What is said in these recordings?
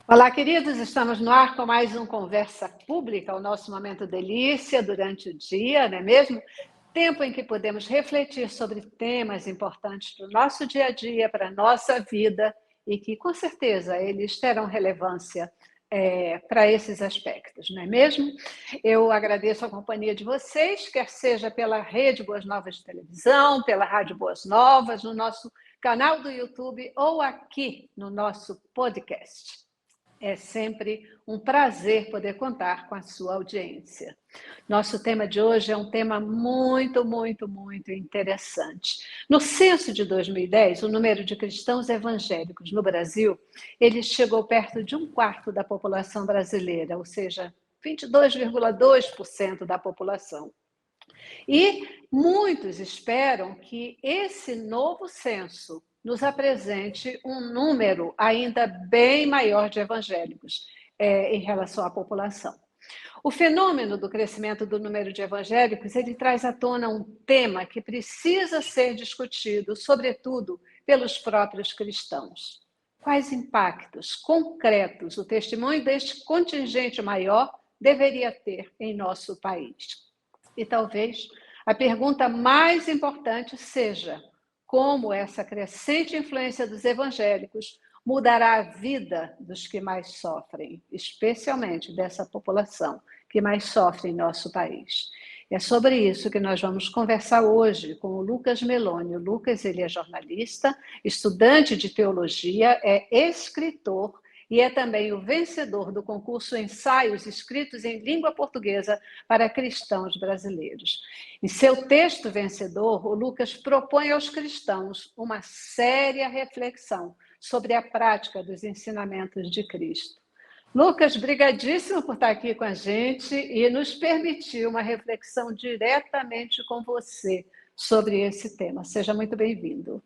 Olá, queridos, estamos no ar com mais um Conversa Pública, o nosso momento delícia durante o dia, não é mesmo? Tempo em que podemos refletir sobre temas importantes para o nosso dia a dia, para a nossa vida, e que, com certeza, eles terão relevância para esses aspectos, não é mesmo? Eu agradeço a companhia de vocês, quer seja pela Rede Boas Novas de televisão, pela Rádio Boas Novas, no nosso canal do YouTube ou aqui no nosso podcast. É sempre um prazer poder contar com a sua audiência. Nosso tema de hoje é um tema muito interessante. No censo de 2010, o número de cristãos evangélicos no Brasil, ele chegou perto de um quarto da população brasileira, ou seja, 22,2% da população. E muitos esperam que esse novo censo nos apresente um número ainda bem maior de evangélicos em relação à população. O fenômeno do crescimento do número de evangélicos, ele traz à tona um tema que precisa ser discutido, sobretudo pelos próprios cristãos. Quais impactos concretos o testemunho deste contingente maior deveria ter em nosso país? E talvez a pergunta mais importante seja como essa crescente influência dos evangélicos mudará a vida dos que mais sofrem, especialmente dessa população que mais sofre em nosso país. É sobre isso que nós vamos conversar hoje com o Lucas Meloni. O Lucas, ele é jornalista, estudante de teologia, é escritor e é também o vencedor do concurso Ensaios Escritos em Língua Portuguesa para Cristãos Brasileiros. Em seu texto vencedor, o Lucas propõe aos cristãos uma séria reflexão sobre a prática dos ensinamentos de Cristo. Lucas, brigadíssimo por estar aqui com a gente e nos permitir uma reflexão diretamente com você sobre esse tema. Seja muito bem-vindo.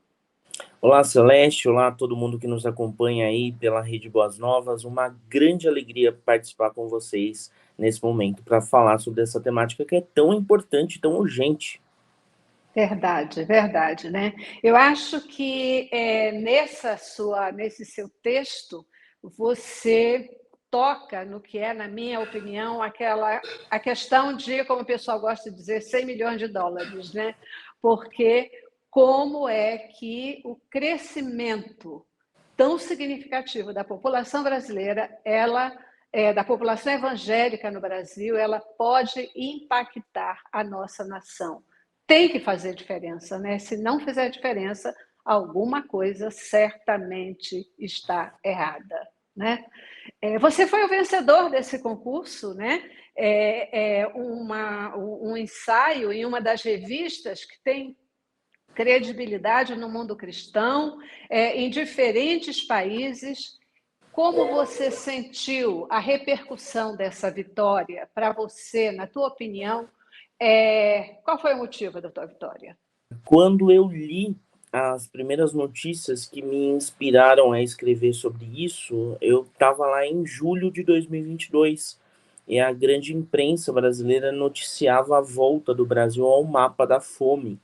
Olá, Celeste, olá a todo mundo que nos acompanha aí pela Rede Boas Novas. Uma grande alegria participar com vocês nesse momento para falar sobre essa temática que é tão importante, tão urgente. Verdade, né? Eu acho que nesse seu texto você toca no que é, na minha opinião, a questão de, como o pessoal gosta de dizer, 100 milhões de dólares, né? Porque como é que o crescimento tão significativo da população brasileira, da população evangélica no Brasil, ela pode impactar a nossa nação. Tem que fazer diferença, né? Se não fizer diferença, alguma coisa certamente está errada, né? Você foi o vencedor desse concurso, né? Um ensaio em uma das revistas que tem credibilidade no mundo cristão, em diferentes países. Como você sentiu a repercussão dessa vitória para você, na tua opinião? Qual foi o motivo da tua vitória? Quando eu li as primeiras notícias que me inspiraram a escrever sobre isso, eu estava lá em julho de 2022 e a grande imprensa brasileira noticiava a volta do Brasil ao mapa da fome,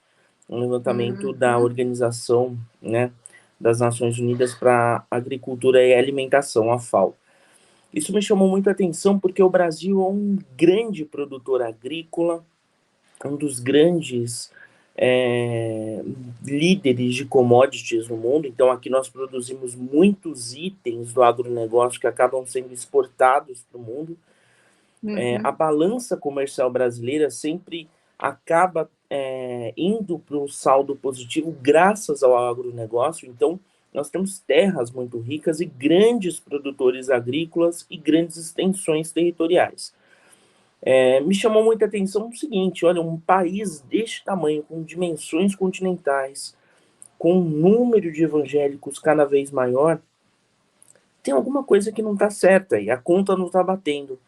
um levantamento da Organização, né, das Nações Unidas para Agricultura e Alimentação, a FAO. Isso me chamou muita atenção porque o Brasil é um grande produtor agrícola, um dos grandes líderes de commodities no mundo. Então aqui nós produzimos muitos itens do agronegócio que acabam sendo exportados para o mundo. A balança comercial brasileira sempre acaba indo para um saldo positivo graças ao agronegócio. Então nós temos terras muito ricas e grandes produtores agrícolas e grandes extensões territoriais. Me chamou muita atenção o seguinte: olha, um país deste tamanho, com dimensões continentais, com um número de evangélicos cada vez maior, tem alguma coisa que não está certa e a conta não está batendo,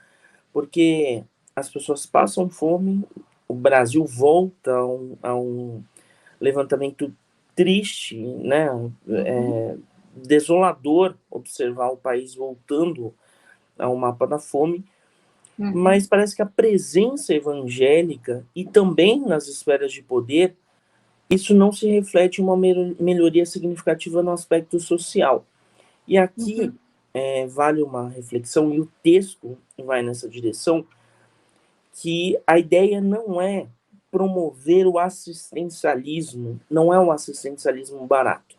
porque as pessoas passam fome, o Brasil volta a um levantamento triste, né? Desolador observar o país voltando ao mapa da fome. Mas parece que a presença evangélica e também nas esferas de poder, isso não se reflete em uma melhoria significativa no aspecto social. E aqui vale uma reflexão, e o texto vai nessa direção, que a ideia não é promover o assistencialismo, não é um assistencialismo barato.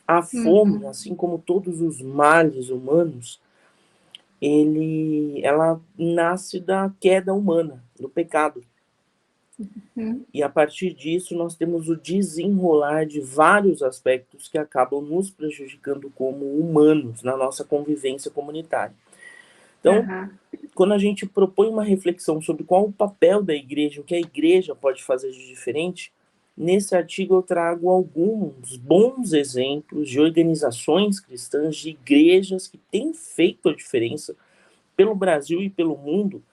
A fome, assim como todos os males humanos, ela nasce da queda humana, do pecado. E a partir disso nós temos o desenrolar de vários aspectos que acabam nos prejudicando como humanos na nossa convivência comunitária. Então, quando a gente propõe uma reflexão sobre qual o papel da igreja, o que a igreja pode fazer de diferente, nesse artigo eu trago alguns bons exemplos de organizações cristãs, de igrejas que têm feito a diferença pelo Brasil e pelo mundo,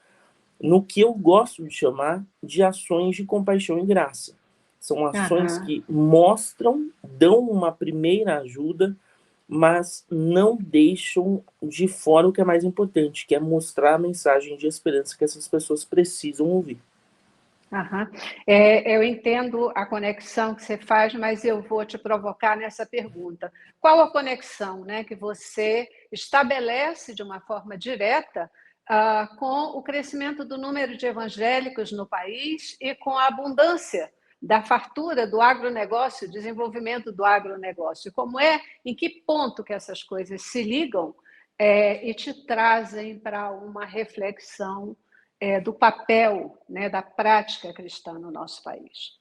no que eu gosto de chamar de ações de compaixão e graça. São ações que mostram, dão uma primeira ajuda, mas não deixam de fora o que é mais importante, que é mostrar a mensagem de esperança que essas pessoas precisam ouvir. Eu entendo a conexão que você faz, mas eu vou te provocar nessa pergunta. Qual a conexão, né, que você estabelece de uma forma direta com o crescimento do número de evangélicos no país e com a abundância da fartura do agronegócio, desenvolvimento do agronegócio? Como em que ponto que essas coisas se ligam e te trazem para uma reflexão do papel, né, da prática cristã no nosso país?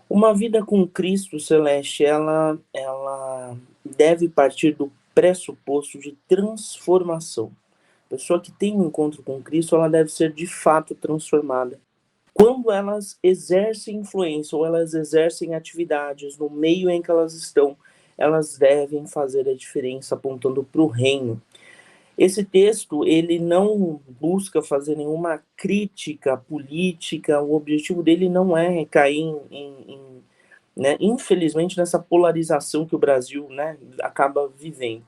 Uma vida com Cristo, Celeste, ela deve partir do pressuposto de transformação. A pessoa que tem um encontro com Cristo, ela deve ser de fato transformada. Quando elas exercem influência ou elas exercem atividades no meio em que elas estão, elas devem fazer a diferença apontando para o reino. Esse texto, ele não busca fazer nenhuma crítica política, o objetivo dele não é cair né, infelizmente, nessa polarização que o Brasil, né, acaba vivendo.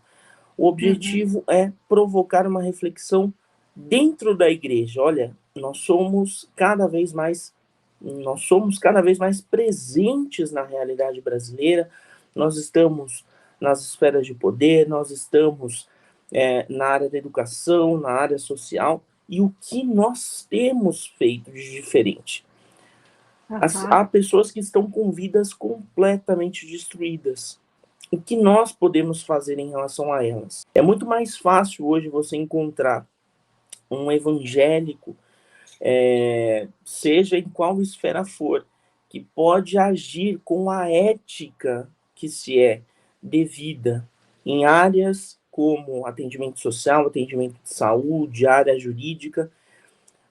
O objetivo é provocar uma reflexão dentro da igreja. Olha, nós somos cada vez mais presentes na realidade brasileira, nós estamos nas esferas de poder, nós estamos na área da educação, na área social, e o que nós temos feito de diferente? Há pessoas que estão com vidas completamente destruídas. O que nós podemos fazer em relação a elas? É muito mais fácil hoje você encontrar um evangélico, seja em qual esfera for, que pode agir com a ética que se é devida em áreas como atendimento social, atendimento de saúde, área jurídica.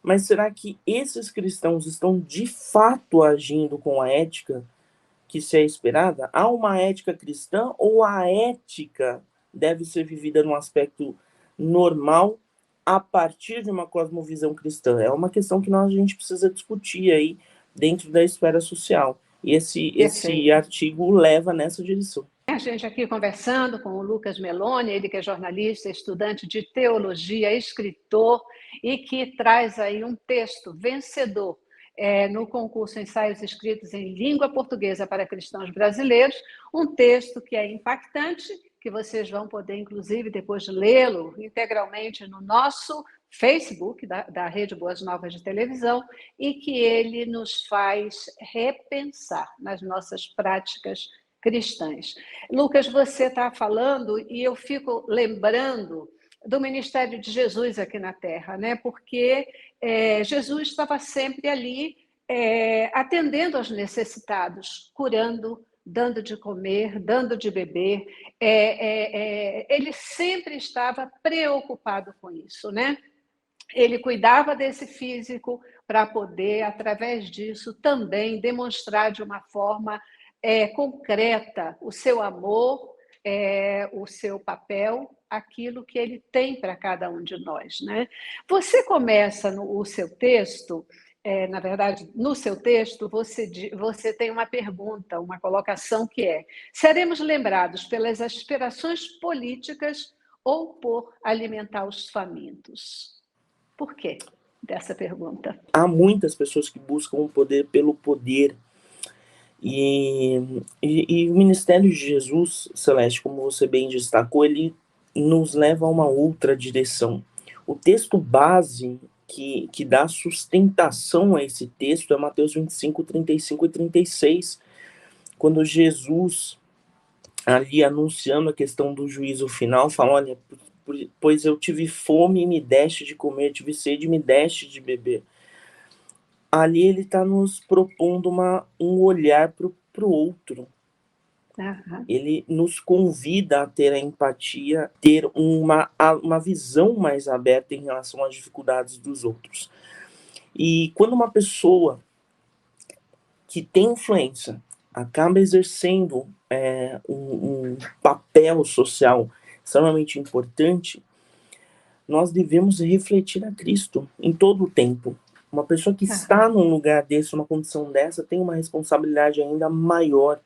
Mas será que esses cristãos estão de fato agindo com a ética que se é esperada? Há uma ética cristã ou a ética deve ser vivida num aspecto normal a partir de uma cosmovisão cristã? É uma questão que a gente precisa discutir aí dentro da esfera social. E esse artigo leva nessa direção. A gente aqui conversando com o Lucas Meloni, ele que é jornalista, estudante de teologia, escritor, e que traz aí um texto vencedor no concurso Ensaios Escritos em Língua Portuguesa para Cristãos Brasileiros, um texto que é impactante, que vocês vão poder, inclusive, depois lê-lo integralmente no nosso Facebook, da Rede Boas Novas de Televisão, e que ele nos faz repensar nas nossas práticas cristãs. Lucas, você está falando e eu fico lembrando do ministério de Jesus aqui na Terra, né? Porque Jesus estava sempre ali atendendo aos necessitados, curando, dando de comer, dando de beber. Ele sempre estava preocupado com isso, né? Ele cuidava desse físico para poder, através disso, também demonstrar de uma forma concreta o seu amor, o seu papel, aquilo que ele tem para cada um de nós, né? Você começa o seu texto, na verdade, no seu texto, você tem uma pergunta, uma colocação que é: seremos lembrados pelas aspirações políticas ou por alimentar os famintos? Por quê dessa pergunta? Há muitas pessoas que buscam o poder pelo poder. E o ministério de Jesus, Celeste, como você bem destacou, ele nos leva a uma outra direção. O texto base que dá sustentação a esse texto é Mateus 25, 35 e 36, quando Jesus, ali anunciando a questão do juízo final, fala, olha, pois eu tive fome e me deste de comer, tive sede e me deste de beber. Ali ele está nos propondo um olhar para o outro. Uhum. Ele nos convida a ter a empatia, ter uma visão mais aberta em relação às dificuldades dos outros. E quando uma pessoa que tem influência acaba exercendo um papel social extremamente importante, nós devemos refletir a Cristo em todo o tempo. Uma pessoa que está num lugar desse, numa condição dessa, tem uma responsabilidade ainda maior,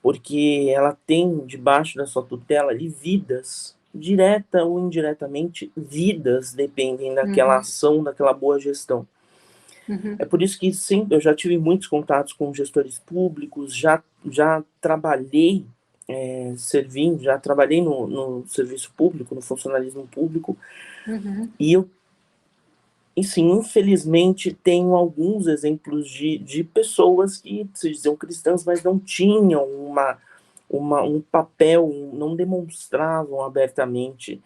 porque ela tem debaixo da sua tutela ali vidas, direta ou indiretamente, vidas dependem daquela ação, daquela boa gestão. É por isso que sim, eu já tive muitos contatos com gestores públicos, já trabalhei servindo, já trabalhei no serviço público, no funcionalismo público, e sim, infelizmente, tenho alguns exemplos de pessoas que se diziam cristãs, mas não tinham um papel, não demonstravam abertamente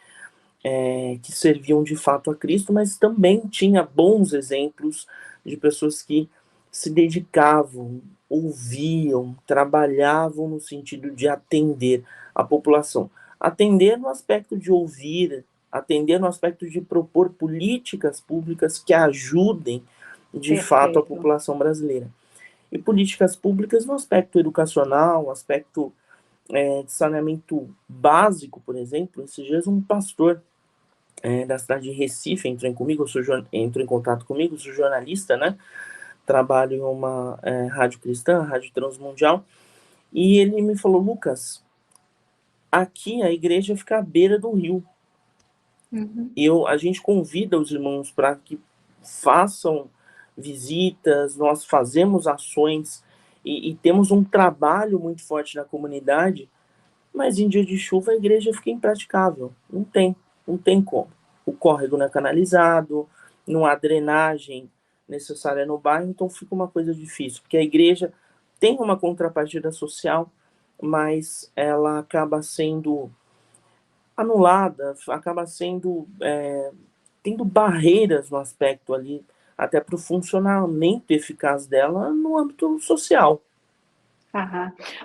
que serviam de fato a Cristo, mas também tinha bons exemplos de pessoas que se dedicavam, ouviam, trabalhavam no sentido de atender a população. Atender no aspecto de ouvir, atender no aspecto de propor políticas públicas que ajudem, de fato, a população brasileira. E políticas públicas no aspecto educacional, aspecto de saneamento básico, por exemplo. Esses dias um pastor da cidade de Recife entrou em contato comigo, sou jornalista, né? Trabalho em uma rádio cristã, rádio transmundial, e ele me falou, Lucas, aqui a igreja fica à beira do rio. A gente convida os irmãos para que façam visitas, nós fazemos ações e temos um trabalho muito forte na comunidade, mas em dia de chuva a igreja fica impraticável, não tem como. O córrego não é canalizado, não há drenagem necessária no bairro, então fica uma coisa difícil, porque a igreja tem uma contrapartida social, mas ela acaba sendo anulada, acaba sendo tendo barreiras no aspecto ali, até para o funcionamento eficaz dela no âmbito social.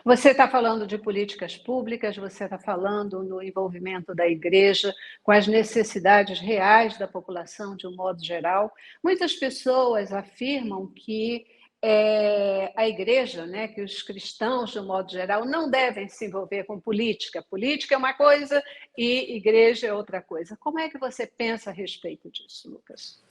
Você está falando de políticas públicas, você está falando no envolvimento da igreja com as necessidades reais da população de um modo geral. Muitas pessoas afirmam que a igreja, né, que os cristãos, de um modo geral, não devem se envolver com política. Política é uma coisa e igreja é outra coisa. Como é que você pensa a respeito disso, Lucas?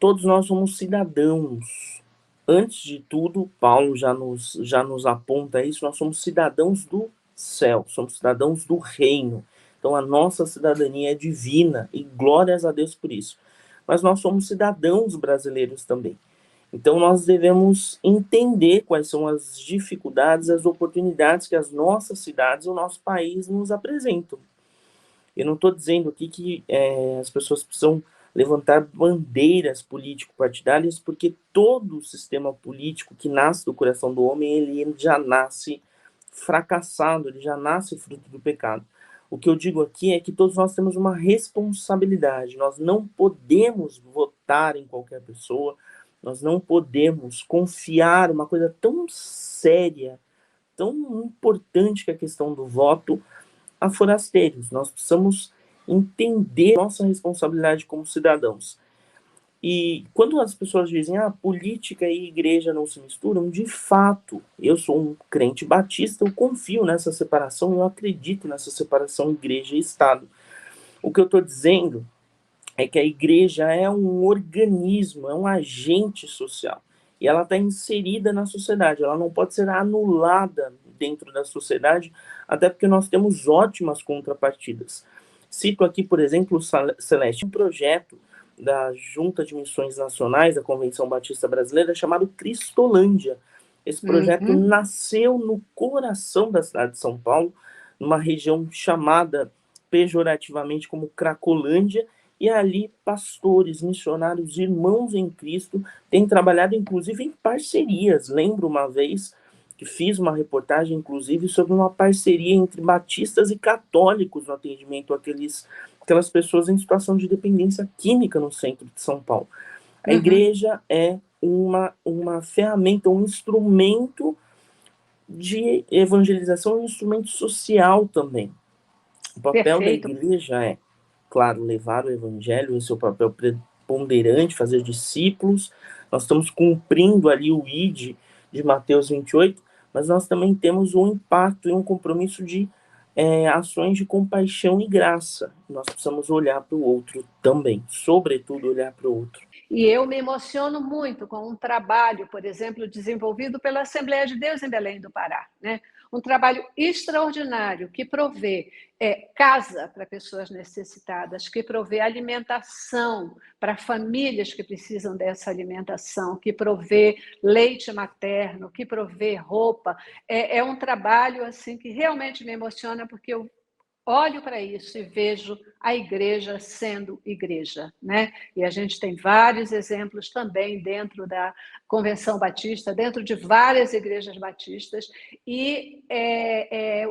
Todos nós somos cidadãos. Antes de tudo, Paulo já nos aponta isso, nós somos cidadãos do céu, somos cidadãos do reino. Então a nossa cidadania é divina e glórias a Deus por isso. Mas nós somos cidadãos brasileiros também. Então nós devemos entender quais são as dificuldades, as oportunidades que as nossas cidades, o nosso país nos apresentam. Eu não estou dizendo aqui que as pessoas precisam levantar bandeiras político-partidárias, porque todo o sistema político que nasce do coração do homem, ele já nasce fracassado, ele já nasce fruto do pecado. O que eu digo aqui é que todos nós temos uma responsabilidade, nós não podemos votar em qualquer pessoa, nós não podemos confiar uma coisa tão séria, tão importante que é a questão do voto a forasteiros. Nós precisamos entender nossa responsabilidade como cidadãos. E quando as pessoas dizem, política e igreja não se misturam, de fato, eu sou um crente batista, eu confio nessa separação, eu acredito nessa separação igreja e Estado. O que eu estou dizendo é que a igreja é um organismo, é um agente social. E ela está inserida na sociedade, ela não pode ser anulada dentro da sociedade, até porque nós temos ótimas contrapartidas. Cito aqui, por exemplo, o Celeste, um projeto da Junta de Missões Nacionais, da Convenção Batista Brasileira, chamado Cristolândia. Esse projeto nasceu no coração da cidade de São Paulo, numa região chamada pejorativamente como Cracolândia, e ali pastores, missionários, irmãos em Cristo têm trabalhado inclusive em parcerias. Lembro uma vez que fiz uma reportagem inclusive sobre uma parceria entre batistas e católicos no atendimento àquelas pessoas em situação de dependência química no centro de São Paulo. A igreja é uma ferramenta, um instrumento de evangelização, um instrumento social também. O papel da igreja é, claro, levar o evangelho, esse é o papel preponderante, fazer discípulos. Nós estamos cumprindo ali o ID de Mateus 28, mas nós também temos um impacto e um compromisso de ações de compaixão e graça. Nós precisamos olhar para o outro também, sobretudo olhar para o outro. E eu me emociono muito com um trabalho, por exemplo, desenvolvido pela Assembleia de Deus em Belém do Pará, né? Um trabalho extraordinário que provê casa para pessoas necessitadas, que provê alimentação para famílias que precisam dessa alimentação, que provê leite materno, que provê roupa. É um trabalho assim que realmente me emociona, porque eu olho para isso e vejo a igreja sendo igreja, né? E a gente tem vários exemplos também dentro da Convenção Batista, dentro de várias igrejas batistas, e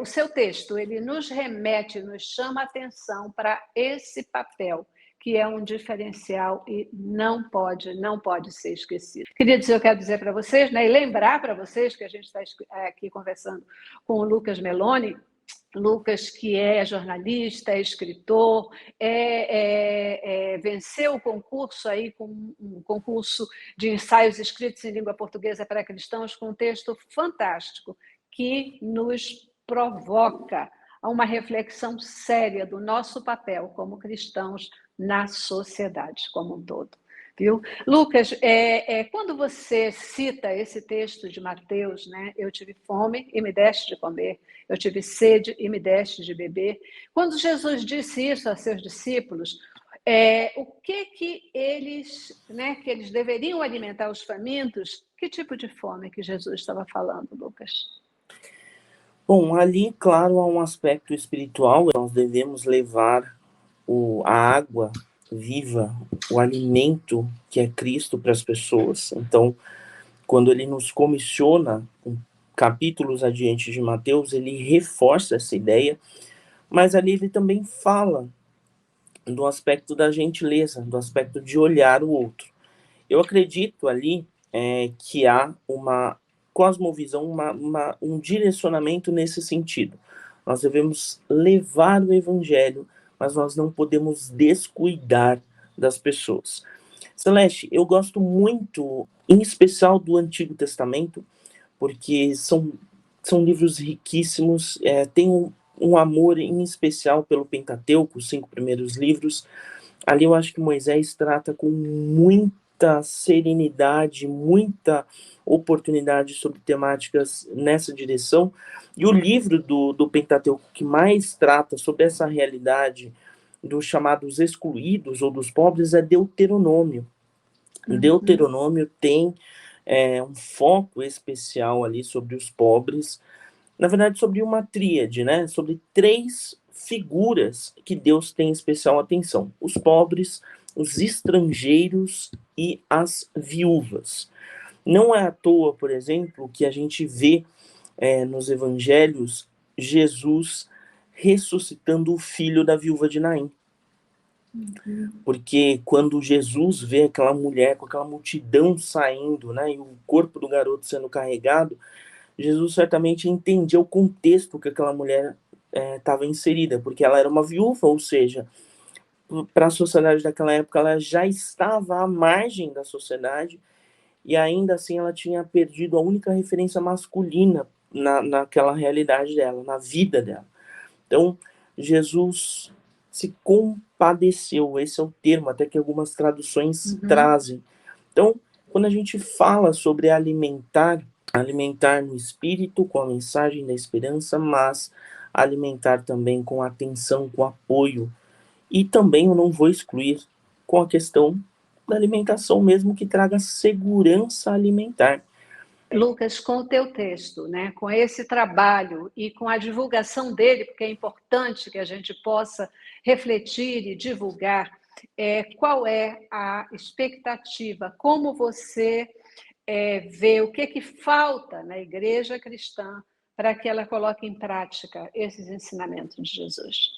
o seu texto, ele nos remete, nos chama a atenção para esse papel, que é um diferencial e não pode ser esquecido. Eu quero dizer para vocês, né, e lembrar para vocês que a gente está aqui conversando com o Lucas Meloni. Lucas, que é jornalista, é escritor, venceu o concurso aí com um concurso de ensaios escritos em língua portuguesa para cristãos, com um texto fantástico que nos provoca a uma reflexão séria do nosso papel como cristãos na sociedade como um todo. Viu? Lucas, quando você cita esse texto de Mateus, né, eu tive fome e me deste de comer, eu tive sede e me deste de beber. Quando Jesus disse isso a seus discípulos, o que eles deveriam alimentar os famintos? Que tipo de fome que Jesus estava falando, Lucas? Bom, ali, claro, há um aspecto espiritual. Nós devemos levar a água viva, o alimento que é Cristo para as pessoas. Então, quando ele nos comissiona, capítulos adiante de Mateus, ele reforça essa ideia, mas ali ele também fala do aspecto da gentileza, do aspecto de olhar o outro. Eu acredito ali que há uma cosmovisão, um direcionamento nesse sentido. Nós devemos levar o evangelho, mas nós não podemos descuidar das pessoas. Celeste, eu gosto muito, em especial do Antigo Testamento, porque são livros riquíssimos, tem um amor em especial pelo Pentateuco, os 5 primeiros livros. Ali eu acho que Moisés trata com muita serenidade, muita oportunidade sobre temáticas nessa direção. E o livro do Pentateuco que mais trata sobre essa realidade dos chamados excluídos ou dos pobres é Deuteronômio. Deuteronômio tem um foco especial ali sobre os pobres, na verdade sobre uma tríade, né? Sobre 3 figuras que Deus tem especial atenção: os pobres, os estrangeiros e as viúvas. Não é à toa, por exemplo, que a gente vê nos evangelhos Jesus ressuscitando o filho da viúva de Naim. Porque quando Jesus vê aquela mulher com aquela multidão saindo, né, e o corpo do garoto sendo carregado, Jesus certamente entendia o contexto que aquela mulher estava inserida, porque ela era uma viúva, ou seja, para a sociedade daquela época ela já estava à margem da sociedade, e ainda assim ela tinha perdido a única referência masculina naquela realidade dela, na vida dela. Então, Jesus se compadeceu, esse é o termo, até que algumas traduções trazem. Então, quando a gente fala sobre alimentar no espírito, com a mensagem da esperança, mas alimentar também com atenção, com apoio. E também eu não vou excluir com a questão da alimentação mesmo, que traga segurança alimentar. Lucas, com o teu texto, né, com esse trabalho e com a divulgação dele, porque é importante que a gente possa refletir e divulgar, qual é a expectativa, como você vê o que falta na igreja cristã para que ela coloque em prática esses ensinamentos de Jesus.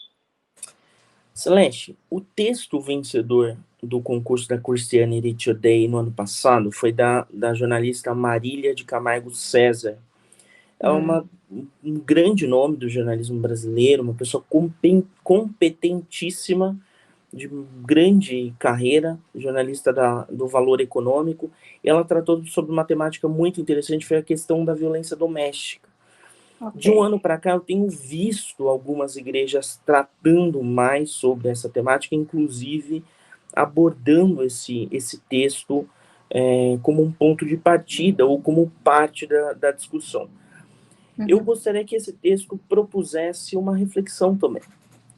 Celeste, o texto vencedor do concurso da Cristiane Eritioday no ano passado foi da jornalista Marília de Camargo César. É um grande nome do jornalismo brasileiro, uma pessoa competentíssima, de grande carreira, jornalista do Valor Econômico. E ela tratou sobre uma temática muito interessante, foi a questão da violência doméstica. Okay. De um ano para cá, eu tenho visto algumas igrejas tratando mais sobre essa temática, inclusive abordando esse texto como um ponto de partida ou como parte da discussão. Eu gostaria que esse texto propusesse uma reflexão também,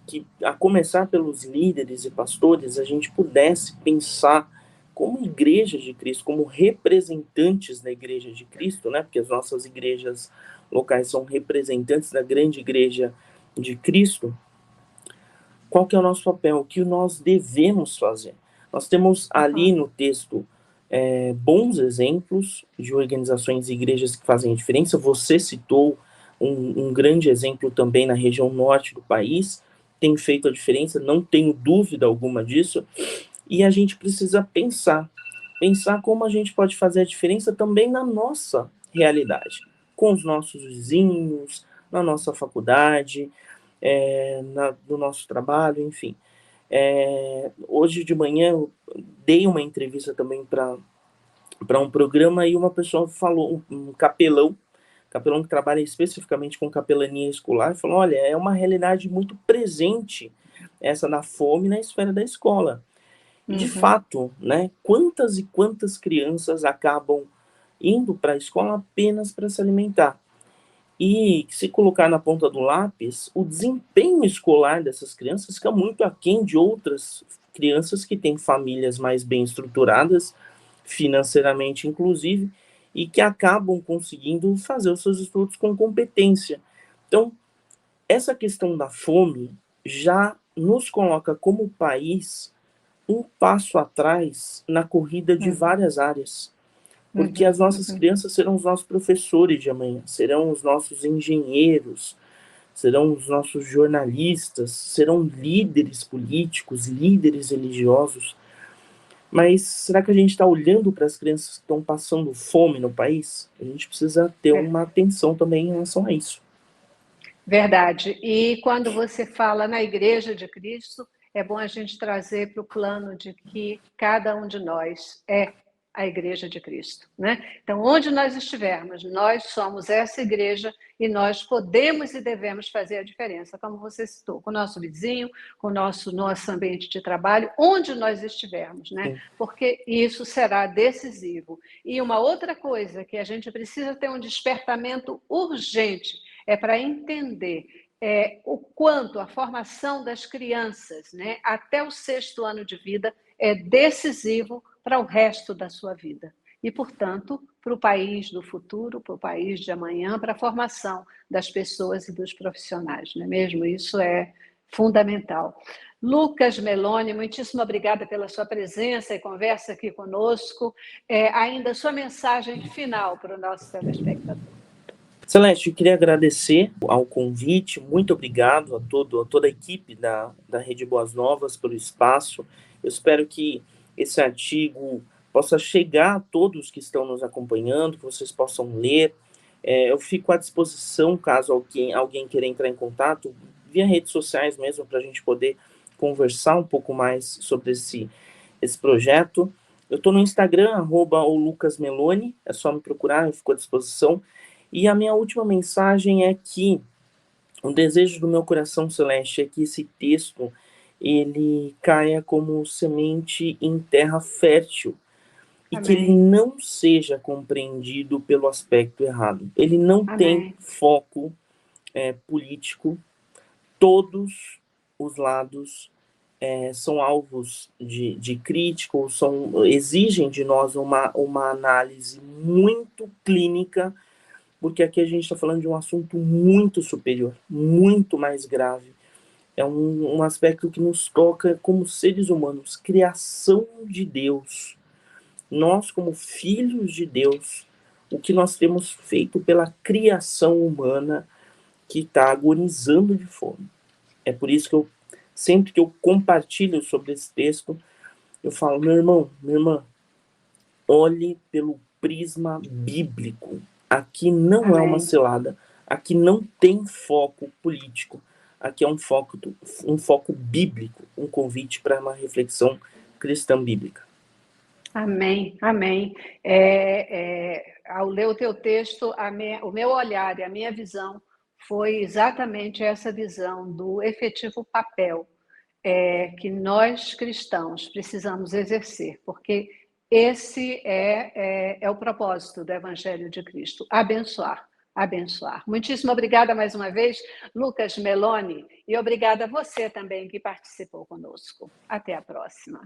que a começar pelos líderes e pastores, a gente pudesse pensar como igreja de Cristo, como representantes da igreja de Cristo, né? Porque as nossas igrejas locais são representantes da grande igreja de Cristo. Qual que é o nosso papel? O que nós devemos fazer? Nós temos ali no texto bons exemplos de organizações e igrejas que fazem a diferença. Você citou um grande exemplo também na região norte do país, tem feito a diferença, não tenho dúvida alguma disso, e a gente precisa pensar como a gente pode fazer a diferença também na nossa realidade, com os nossos vizinhos, na nossa faculdade, no nosso trabalho, enfim. Hoje de manhã eu dei uma entrevista também para um programa e uma pessoa falou, um capelão que trabalha especificamente com capelania escolar, falou, olha, é uma realidade muito presente essa da fome na esfera da escola. De fato, né, quantas e quantas crianças acabam indo para a escola apenas para se alimentar? E se colocar na ponta do lápis, o desempenho escolar dessas crianças fica muito aquém de outras crianças que têm famílias mais bem estruturadas, financeiramente inclusive, e que acabam conseguindo fazer os seus estudos com competência. Então, essa questão da fome já nos coloca como país um passo atrás na corrida de várias áreas. Porque as nossas crianças serão os nossos professores de amanhã, serão os nossos engenheiros, serão os nossos jornalistas, serão líderes políticos, líderes religiosos. Mas será que a gente está olhando para as crianças que estão passando fome no país? A gente precisa ter uma atenção também em relação a isso. Verdade. E quando você fala na Igreja de Cristo, é bom a gente trazer para o plano de que cada um de nós é a Igreja de Cristo, né? Então, onde nós estivermos, nós somos essa igreja e nós podemos e devemos fazer a diferença, como você citou, com o nosso vizinho, com o nosso ambiente de trabalho, onde nós estivermos, né? Porque isso será decisivo. E uma outra coisa que a gente precisa ter um despertamento urgente é para entender o quanto a formação das crianças, né, até o 6º ano de vida, é decisivo para o resto da sua vida. E, portanto, para o país do futuro, para o país de amanhã, para a formação das pessoas e dos profissionais, não é mesmo? Isso é fundamental. Lucas Meloni, muitíssimo obrigada pela sua presença e conversa aqui conosco. Ainda sua mensagem final para o nosso telespectador. Celeste, eu queria agradecer ao convite, muito obrigado a toda a equipe da Rede Boas Novas pelo espaço. Eu espero que esse artigo possa chegar a todos que estão nos acompanhando, que vocês possam ler. Eu fico à disposição, caso alguém queira entrar em contato, via redes sociais mesmo, para a gente poder conversar um pouco mais sobre esse projeto. Eu estou no Instagram, @lucasmeloni, é só me procurar, eu fico à disposição. E a minha última mensagem é que o desejo do meu coração, Celeste, é que esse texto ele caia como semente em terra fértil. E que ele não seja compreendido pelo aspecto errado. Ele não tem foco político. Todos os lados são alvos de crítica, ou exigem de nós uma análise muito clínica, porque aqui a gente está falando de um assunto muito superior, muito mais grave. É um aspecto que nos toca como seres humanos, criação de Deus. Nós, como filhos de Deus, o que nós temos feito pela criação humana que está agonizando de fome. É por isso que sempre que eu compartilho sobre esse texto, eu falo, meu irmão, minha irmã, olhe pelo prisma bíblico. Aqui não Amém. é uma cilada, aqui não tem foco político, aqui é um foco bíblico, um convite para uma reflexão cristã bíblica. Amém, amém. Ao ler o teu texto, o meu olhar e a minha visão foi exatamente essa visão do efetivo papel que nós cristãos precisamos exercer, porque esse é o propósito do Evangelho de Cristo, abençoar, abençoar. Muitíssimo obrigada mais uma vez, Lucas Meloni, e obrigada a você também que participou conosco. Até a próxima.